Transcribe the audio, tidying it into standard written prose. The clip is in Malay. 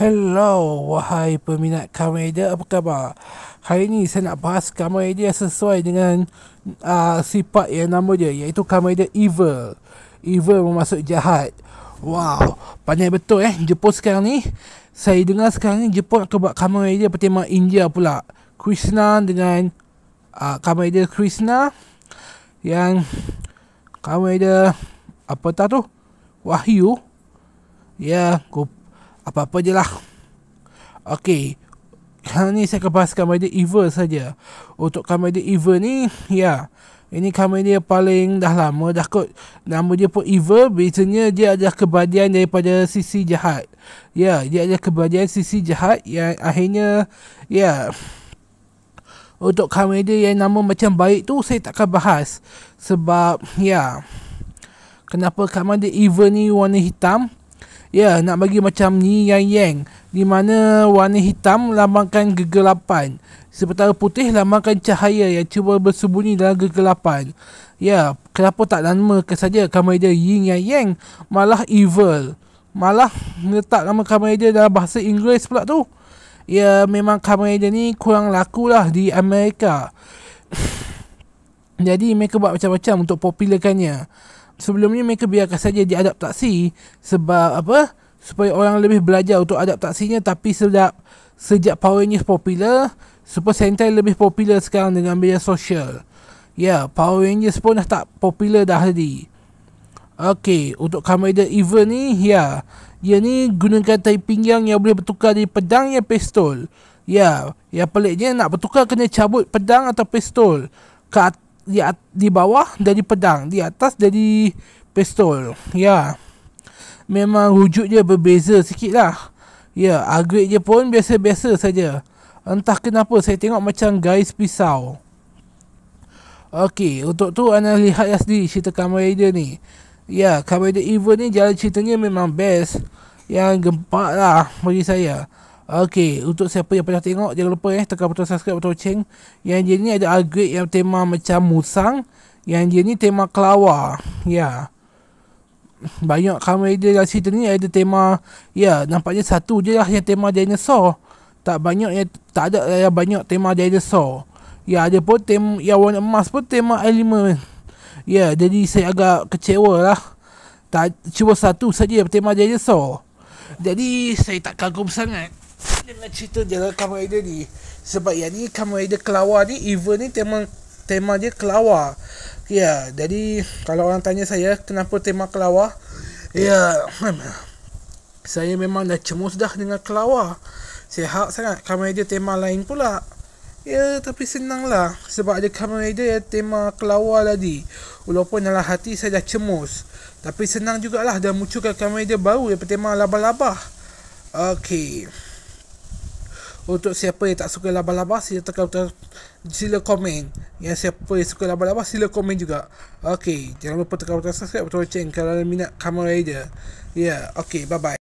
Hello, wahai peminat Kamen Rider, apa khabar? Hari ni saya nak bahas Kamen Rider sesuai dengan sifat yang nama dia, iaitu Kamen Rider Evil. Evil bermaksud jahat. Wow, pandai betul Jepun sekarang ni. Saya dengar sekarang ni Jepun akan buat Kamen Rider bertema India pula. Krishna dengan Kamen Rider Krishna, yang Kamen Rider apa tak tu? Wahyu. Ya, apa-apa je lah. Okey, sekarang ni saya akan bahas Kamen Rider Evil saja. Untuk Kamen Rider Evil ni, ya, ini Kamen Rider paling dah lama dah kot. Nama dia pun Evil. Biasanya dia adalah kebahagiaan daripada sisi jahat. Ya, dia adalah kebahagiaan sisi jahat yang akhirnya, ya, untuk Kamen Rider yang nama macam baik tu saya tak akan bahas. Sebab, ya, kenapa Kamen Rider Evil ni warna hitam? Ya, nak bagi macam Yin Yang Yang, di mana warna hitam lambangkan kegelapan, sementara putih lambangkan cahaya yang cuba bersembunyi dalam kegelapan. Ya, kenapa tak namakan saja Kamen Rider Yin Yang Yang, malah Evil, malah letak nama Kamen Rider dalam bahasa Inggeris pula tu. Ya, memang Kamen Rider ni kurang laku lah di Amerika. Jadi mereka buat macam-macam untuk popularkannya. Sebelum ni mereka biarkan saja diadaptasi. Sebab apa? Supaya orang lebih belajar untuk adaptasinya. Tapi sejak Power Rangers popular, Super Sentai lebih popular sekarang dengan media sosial. Ya, Power Rangers pun dah tak popular dah tadi. Okey, untuk Kamen Rider Evil ni, ya, dia ni gunakan tali pinggang yang boleh bertukar dari pedang yang pistol. Ya, yang peliknya nak bertukar kena cabut pedang atau pistol. Di bawah dari pedang, di atas dari pistol. Ya, memang wujud dia berbeza sikit lah. Ya, upgrade dia pun biasa-biasa saja. Entah kenapa saya tengok macam garis pisau. Okey, untuk tu anda lihatlah sendiri cerita Kamen Rider ni. Ya, Kamen Rider Evil ni jalan ceritanya memang best, yang gempak lah bagi saya. Okey, untuk siapa yang pernah tengok, jangan lupa tekan butang subscribe, butang loceng. Yang dia ni ada upgrade yang tema macam musang, yang dia ni tema kelawar. Ya, banyak Kamen Rider dalam cerita ni ada tema, ya, nampaknya satu je lah yang tema dinosaur. Tak ada yang banyak tema dinosaur. Ya, ada pun tema yang warna emas pun tema elemen. Ya, jadi saya agak kecewa lah. Cuma satu saja tema dinosaur. Jadi saya tak kagum sangat dengan cerita jalan Kamen Rider ni. Sebab yang ni Kamen Rider kelawar ni, Evil ni tema dia kelawar. Ya, jadi kalau orang tanya saya kenapa tema kelawar, ya, saya memang dah cemus dah dengan kelawar. Saya harap sangat Kamen Rider tema lain pula. Ya, tapi senang lah sebab ada Kamen Rider yang tema kelawar tadi. Walaupun dalam hati saya dah cemus, tapi senang jugalah dah munculkan Kamen Rider baru yang bertema laba-laba. Okey, untuk siapa yang tak suka laba-laba, sila komen. Yang siapa yang suka laba-laba, sila komen juga. Okey, jangan lupa tekan butang subscribe, butang loceng kalau minat Kamen Rider. Ya, okey, bye bye.